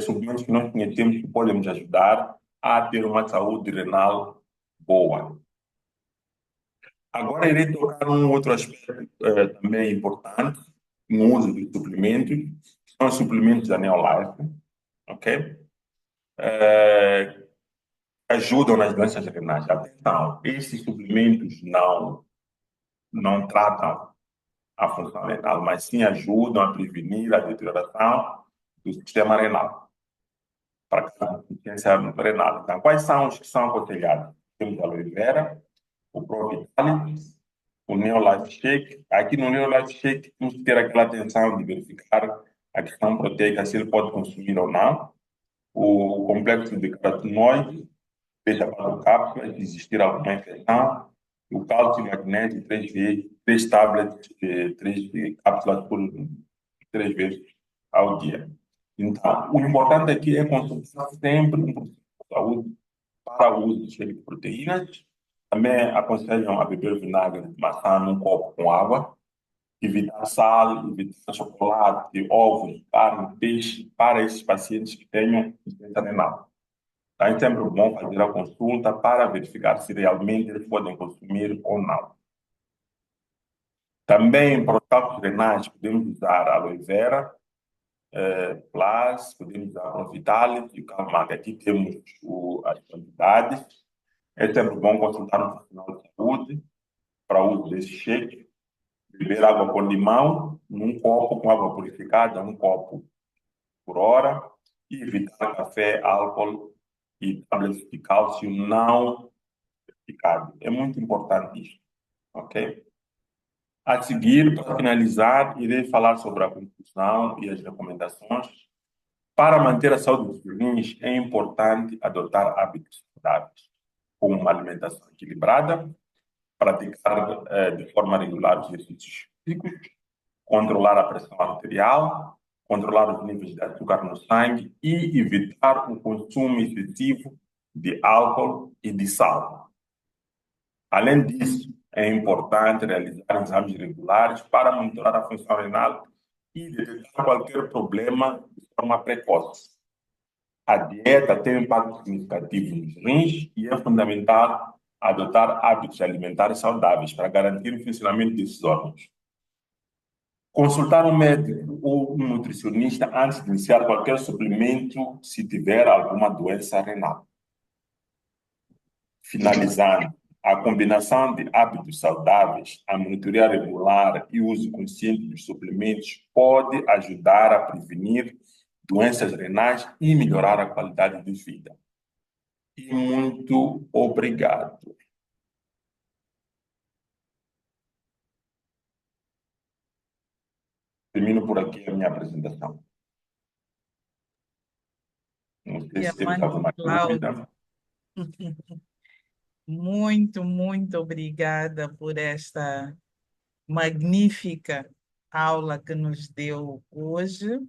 suplementos que nós conhecemos que podem nos ajudar a ter uma saúde renal boa. Agora irei tocar num outro aspecto também importante no uso dos suplementos, que são os suplementos da Neolife, ok? Ajudam nas doenças renais. Atenção, esses suplementos não tratam a função renal, mas sim ajudam a prevenir a deterioração do sistema renal, para a insuficiência renal. Então, quais são os que são aconselhados? Temos a aloe vera, o Pro-Vitality, o Neolife Shake. Aqui no Neolife Shake, temos que ter aquela atenção de verificar a questão proteica, se ele pode consumir ou não. O complexo de carotenoides, feita para o cápsula, se existir alguma infecção. O cálcio e magnésio, 3 vezes, 3 tablets, 3 cápsulas por 3 vezes ao dia. Então, o importante aqui é consumir sempre um produto de saúde para o uso de shake de proteínas. Também aconselham a beber vinagre de maçã num copo com água, evitar sal, evitar chocolate, ovos, carne, peixe, para esses pacientes que tenham insuficiência renal. Então, é sempre bom fazer a consulta para verificar se realmente eles podem consumir ou não. Também, para os cálculos renais, podemos usar aloe vera, Plus, podemos usar Provitality, Calmac. Aqui temos as quantidades. É sempre bom consultar um profissional de saúde para o uso desse shake. Beber água com limão, num copo com água purificada, um copo por hora. E evitar café, álcool e tablets de cálcio não purificado. É muito importante isso, ok? A seguir, para finalizar, irei falar sobre a conclusão e as recomendações. Para manter a saúde dos rins, é importante adotar hábitos saudáveis, como uma alimentação equilibrada, praticar de forma regular os exercícios físicos, controlar a pressão arterial, controlar os níveis de açúcar no sangue e evitar o consumo excessivo de álcool e de sal. Além disso, é importante realizar exames regulares para monitorar a função renal e detectar qualquer problema de forma precoce. A dieta tem um impacto significativo nos rins e é fundamental adotar hábitos alimentares saudáveis para garantir o funcionamento desses órgãos. Consultar um médico ou um nutricionista antes de iniciar qualquer suplemento se tiver alguma doença renal. Finalizando, a combinação de hábitos saudáveis, a monitoria regular e o uso consciente dos suplementos pode ajudar a prevenir doenças renais e melhorar a qualidade de vida. E muito obrigado. Termino por aqui a minha apresentação. Não sei se temos Diamante alguma Cláudio, dúvida. muito obrigada por esta magnífica aula que nos deu hoje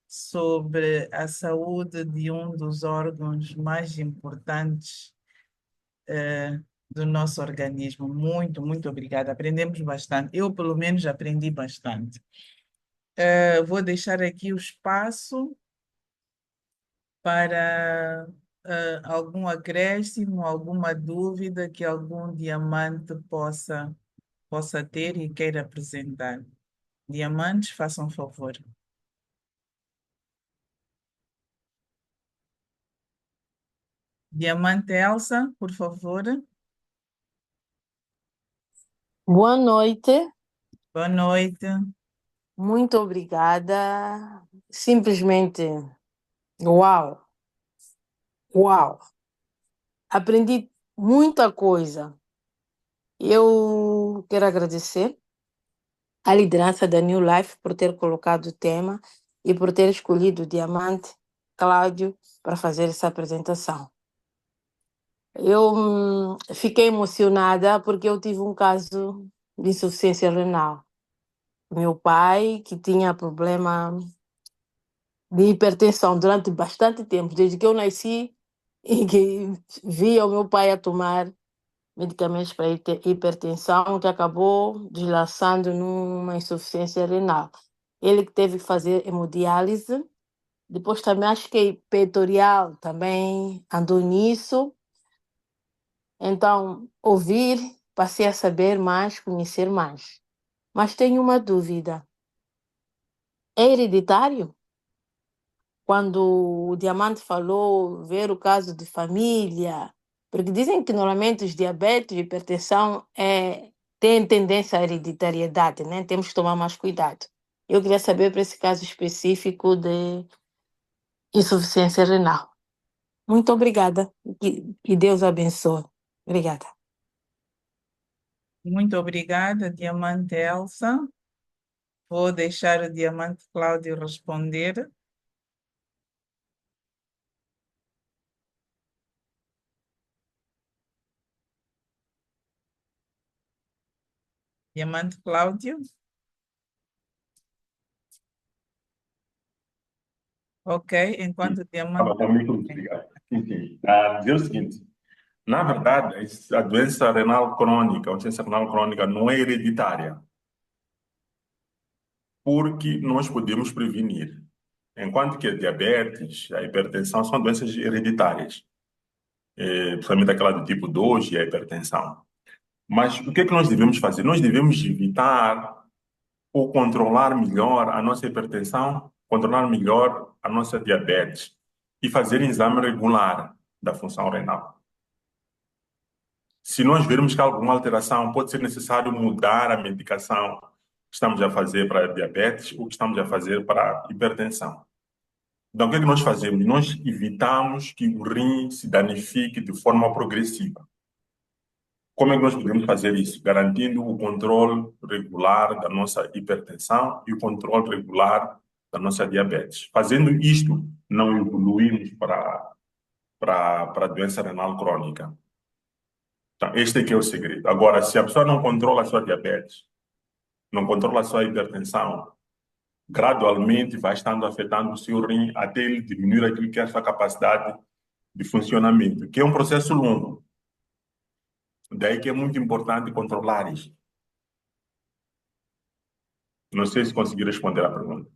sobre a saúde de um dos órgãos mais importantes do nosso organismo. Muito obrigada. Aprendemos bastante. Eu, pelo menos, aprendi bastante. Vou deixar aqui o espaço para algum acréscimo, alguma dúvida que algum diamante possa ter e queira apresentar. Diamantes, façam favor. Diamante Elsa, por favor. Boa noite, Boa noite. muito obrigada. Simplesmente, uau, uau. Aprendi muita coisa. Eu quero agradecer à liderança da New Life por ter colocado o tema e por ter escolhido o Diamante Cláudio para fazer essa apresentação. Eu fiquei emocionada porque eu tive um caso de insuficiência renal. Meu pai, que tinha problema de hipertensão durante bastante tempo, desde que eu nasci, e que via o meu pai a tomar medicamentos para hipertensão, que acabou deslançando numa insuficiência renal. Ele que teve que fazer hemodiálise, depois também acho que peitoral também andou nisso. Então, ouvir, passei a saber mais, conhecer mais. Mas tenho uma dúvida. É hereditário? Quando o Diamante falou ver o caso de família, porque dizem que normalmente os diabetes e hipertensão têm tendência à hereditariedade, né? Temos que tomar mais cuidado. Eu queria saber para esse caso específico de insuficiência renal. Muito obrigada. Que Deus abençoe. Obrigada. Muito obrigada, Diamante Elsa. Vou deixar o Diamante Cláudio responder. Diamante Cláudio. Ok, enquanto o Diamante... Muito obrigado. Enfim, dizer o seguinte, na verdade, a doença renal crônica, a doença renal crônica não é hereditária, porque nós podemos prevenir. Enquanto que a diabetes, a hipertensão são doenças hereditárias, principalmente aquela do tipo 2 e a hipertensão. Mas o que é que nós devemos fazer? Nós devemos evitar ou controlar melhor a nossa hipertensão, controlar melhor a nossa diabetes e fazer exame regular da função renal. Se nós virmos que há alguma alteração, pode ser necessário mudar a medicação que estamos a fazer para a diabetes ou que estamos a fazer para a hipertensão. Então, o que é que nós fazemos? Nós evitamos que o rim se danifique de forma progressiva. Como é que nós podemos fazer isso? Garantindo o controle regular da nossa hipertensão e o controle regular da nossa diabetes. Fazendo isto, não evoluímos para a doença renal crônica. Então, este aqui é o segredo. Agora, se a pessoa não controla a sua diabetes, não controla a sua hipertensão, gradualmente vai estando afetando o seu rim até ele diminuir aquilo que é a sua capacidade de funcionamento, que é um processo longo. Daí que é muito importante controlar isso. Não sei se consegui responder a pergunta.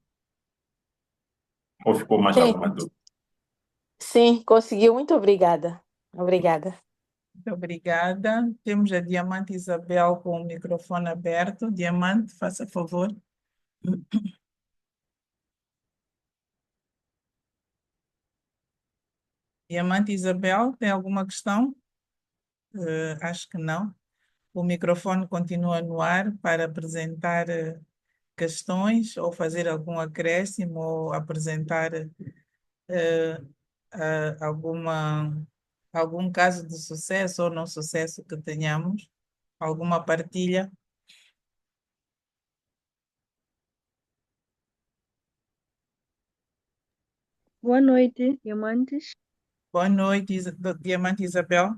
Ou ficou mais Sim, alguma dúvida? sim, conseguiu. Muito obrigada. Obrigada. Muito obrigada. Temos a Diamante Isabel com o microfone aberto. Diamante, faça favor. Diamante Isabel, tem alguma questão? Acho que não. O microfone continua no ar para apresentar questões ou fazer algum acréscimo ou apresentar algum caso de sucesso ou não sucesso que tenhamos, alguma partilha. Boa noite, diamantes. Boa noite, Diamante Isabel.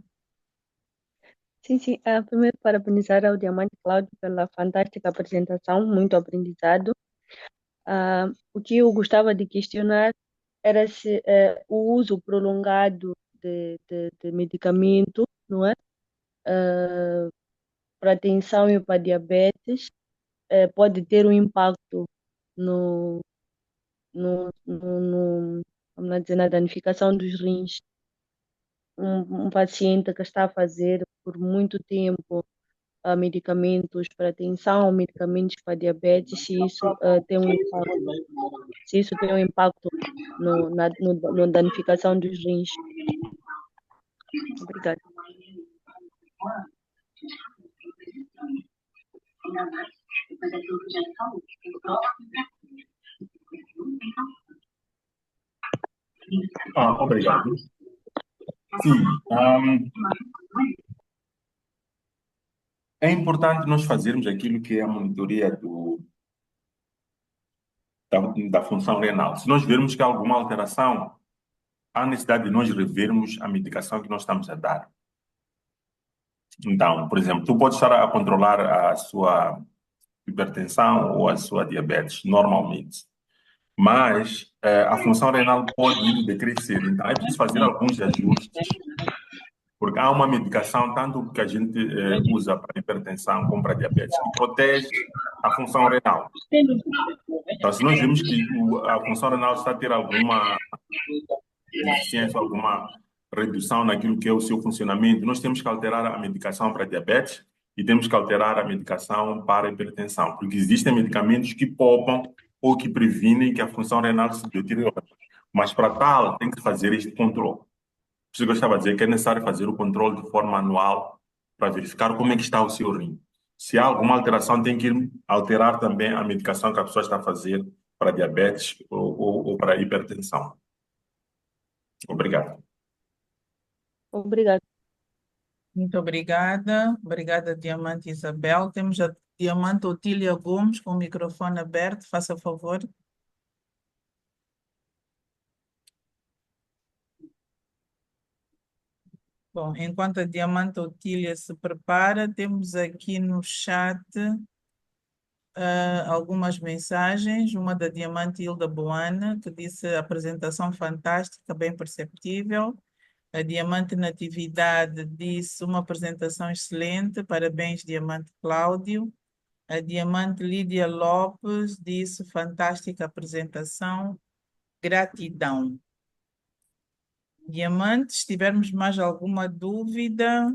Sim, sim. Primeiro, parabenizar ao Diamante Cláudio pela fantástica apresentação, muito aprendizado. O que eu gostava de questionar era se o uso prolongado de medicamento, não é? Para tensão e para diabetes, pode ter um impacto no, vamos dizer, na danificação dos rins. Um paciente que está a fazer por muito tempo medicamentos para tensão, medicamentos para diabetes, se isso tem um impacto, se isso tem um impacto na danificação dos rins. Obrigada. Obrigado. Sim. É importante nós fazermos aquilo que é a monitoria da função renal. Se nós vermos que há alguma alteração, há necessidade de nós revermos a medicação que nós estamos a dar. Então, por exemplo, tu podes estar a controlar a sua hipertensão ou a sua diabetes normalmente, mas a função renal pode decrescer. Então, é preciso fazer alguns ajustes, porque há uma medicação, tanto que a gente usa para hipertensão como para diabetes, que protege a função renal. Então, se nós vemos que a função renal está a ter alguma deficiência, alguma redução naquilo que é o seu funcionamento, nós temos que alterar a medicação para diabetes e temos que alterar a medicação para hipertensão, porque existem medicamentos que poupam ou que previnem que a função renal se deteriore. Mas para tal, tem que fazer este controle. Por isso que eu estava a dizer que é necessário fazer o controle de forma anual para verificar como é que está o seu rim. Se há alguma alteração, tem que alterar também a medicação que a pessoa está a fazer para diabetes ou para hipertensão. Obrigado. Obrigada. Muito obrigada. Obrigada, Diamante Isabel. Temos a Diamante Otília Gomes com o microfone aberto. Faça favor. Bom, enquanto a Diamante Otília se prepara, temos aqui no chat algumas mensagens. Uma da Diamante Hilda Boana, que disse apresentação fantástica, bem perceptível. A Diamante Natividade disse uma apresentação excelente, parabéns, Diamante Cláudio. A Diamante Lídia Lopes disse fantástica apresentação, gratidão. Diamante, se tivermos mais alguma dúvida,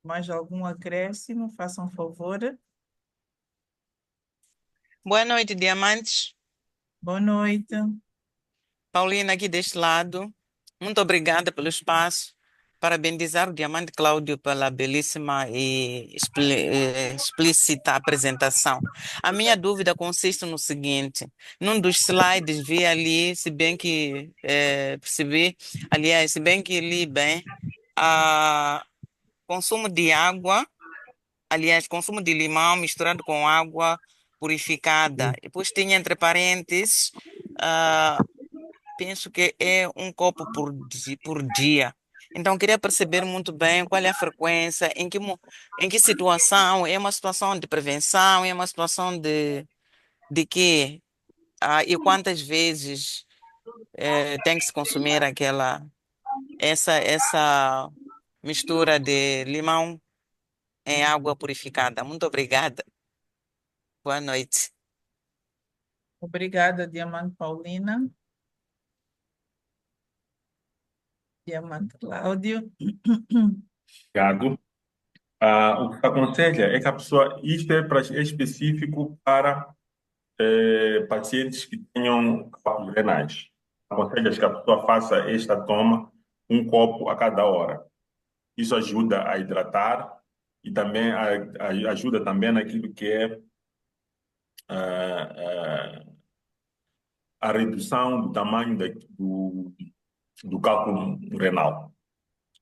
mais algum acréscimo, façam favor. Boa noite, Diamantes. Boa noite. Paulina aqui deste lado. Muito obrigada pelo espaço. Parabenizar o Diamante Cláudio pela belíssima e explícita apresentação. A minha dúvida consiste no seguinte: num dos slides vi ali, se bem que percebi, aliás, se bem que li bem, consumo de água, aliás, consumo de limão misturado com água purificada. E depois tinha entre parênteses, penso que é um copo por dia. Então, queria perceber muito bem qual é a frequência, em que situação, é uma situação de prevenção, é uma situação de quê? E quantas vezes tem que se consumir essa mistura de limão em água purificada. Muito obrigada. Boa noite. Obrigada, Diamante Paulina. Diamante Cláudio. Obrigado. O que aconselha é que a pessoa, isto é específico para pacientes que tenham cálculos renais. Aconselha que a pessoa faça esta toma, um copo a cada hora. Isso ajuda a hidratar e também ajuda também naquilo que é a redução do tamanho do cálculo renal.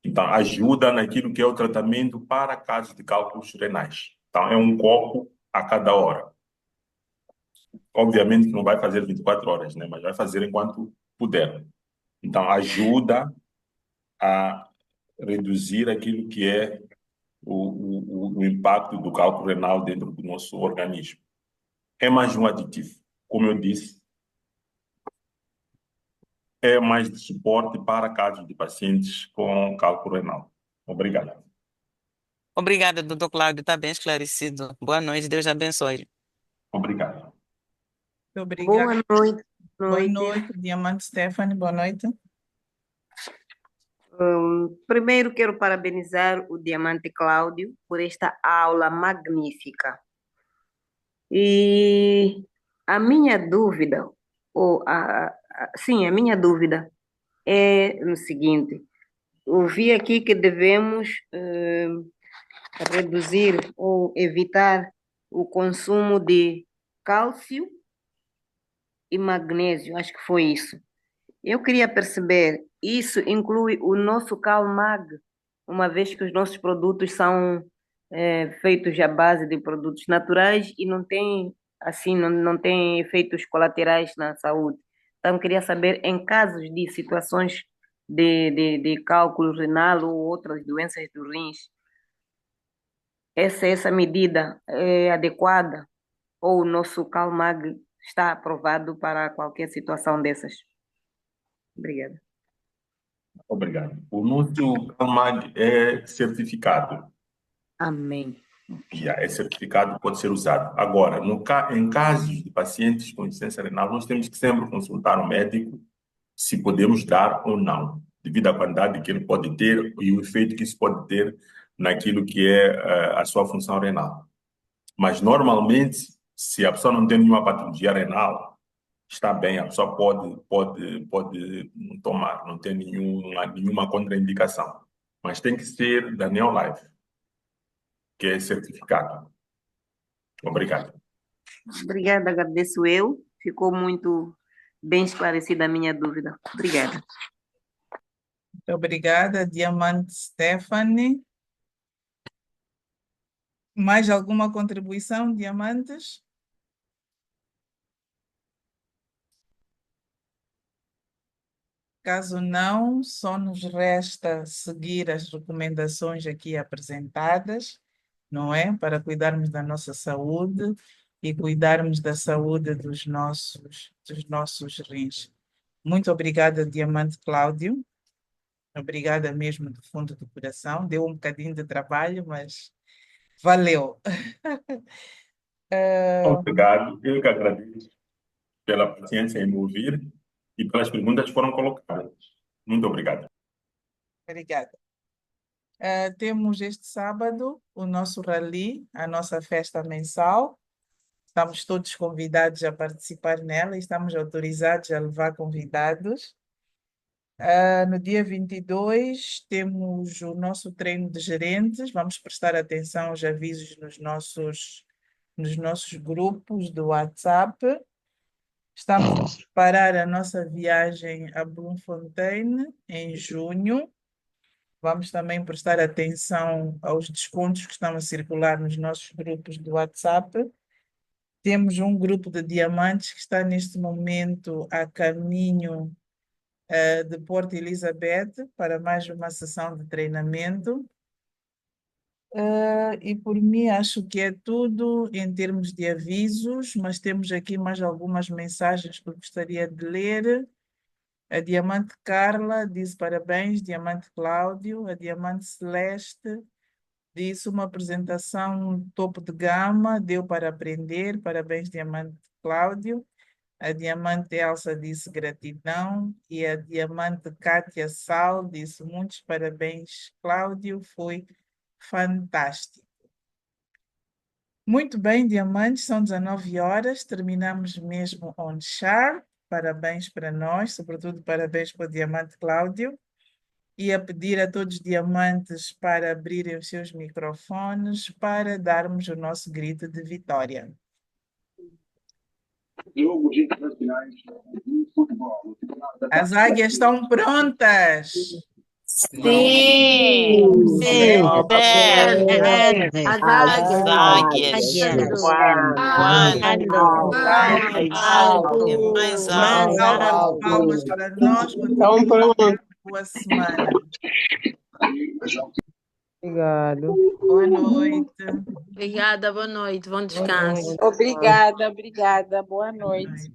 Então, ajuda naquilo que é o tratamento para casos de cálculos renais. Então, é um copo a cada hora. Obviamente que não vai fazer 24 horas, né? Mas vai fazer enquanto puder. Então, ajuda a reduzir aquilo que é o impacto do cálculo renal dentro do nosso organismo. É mais um aditivo. Como eu disse, é mais de suporte para casos de pacientes com cálculo renal. Obrigado. Obrigada, doutor Cláudio, está bem esclarecido. Boa noite, Deus abençoe. Obrigado. Muito obrigada. Boa noite. Boa noite, Diamante Stephanie. Boa noite. Primeiro quero parabenizar o Diamante Cláudio por esta aula magnífica. E a minha dúvida, sim, a minha dúvida é o seguinte: eu vi aqui que devemos reduzir ou evitar o consumo de cálcio e magnésio, acho que foi isso. Eu queria perceber, isso inclui o nosso CalMag, uma vez que os nossos produtos são feitos à base de produtos naturais e não tem, assim, não tem efeitos colaterais na saúde. Então, queria saber, em casos de situações de cálculo renal ou outras doenças do rins, essa medida é adequada ou o nosso CalMag está aprovado para qualquer situação dessas? Obrigada. Obrigado. O nosso CalMag é certificado. Amém. É certificado, pode ser usado. Agora, em casos de pacientes com insuficiência renal, nós temos que sempre consultar o médico se podemos dar ou não, devido à quantidade que ele pode ter e o efeito que isso pode ter naquilo que é a sua função renal. Mas, normalmente, se a pessoa não tem nenhuma patologia renal, está bem, a pessoa pode tomar, não tem nenhuma contraindicação. Mas tem que ser da Neolife, que é certificado. Obrigado. Obrigada, agradeço eu. Ficou muito bem esclarecida a minha dúvida. Obrigada. Muito obrigada, Diamante Stephanie. Mais alguma contribuição, Diamantes? Caso não, só nos resta seguir as recomendações aqui apresentadas, não é? Para cuidarmos da nossa saúde e cuidarmos da saúde dos nossos rins. Muito obrigada, Diamante Cláudio. Obrigada mesmo do fundo do coração. Deu um bocadinho de trabalho, mas valeu. Obrigado. Eu que agradeço pela paciência em me ouvir e pelas perguntas que foram colocadas. Muito obrigado. Obrigada. Temos este sábado o nosso rally, a nossa festa mensal. Estamos todos convidados a participar nela e estamos autorizados a levar convidados. No dia 22, temos o nosso treino de gerentes. Vamos prestar atenção aos avisos nos nossos grupos do WhatsApp. Estamos a preparar a nossa viagem a Bloemfontein em junho. Vamos também prestar atenção aos descontos que estão a circular nos nossos grupos do WhatsApp. Temos um grupo de diamantes que está neste momento a caminho de Porto Elizabeth para mais uma sessão de treinamento. E por mim acho que é tudo em termos de avisos, mas temos aqui mais algumas mensagens que eu gostaria de ler. A Diamante Carla diz parabéns, Diamante Cláudio. A Diamante Celeste disse uma apresentação topo de gama, deu para aprender. Parabéns, Diamante Cláudio. A Diamante Elsa disse gratidão. E a Diamante Kátia Sal disse muitos parabéns, Cláudio, foi fantástico. Muito bem, Diamantes, são 19 horas, terminamos mesmo on sharp. Parabéns para nós, sobretudo parabéns para o Diamante Cláudio. E a pedir a todos os diamantes para abrirem os seus microfones para darmos o nosso grito de vitória. Jogos internacionais de futebol. As águias estão prontas. Sim, sim. As águias. Quando? Mais alto. Palmas para nós. Estão prontos. Boa semana. Obrigado. Boa noite. Obrigada, boa noite, bom descanso. Obrigada. Boa noite.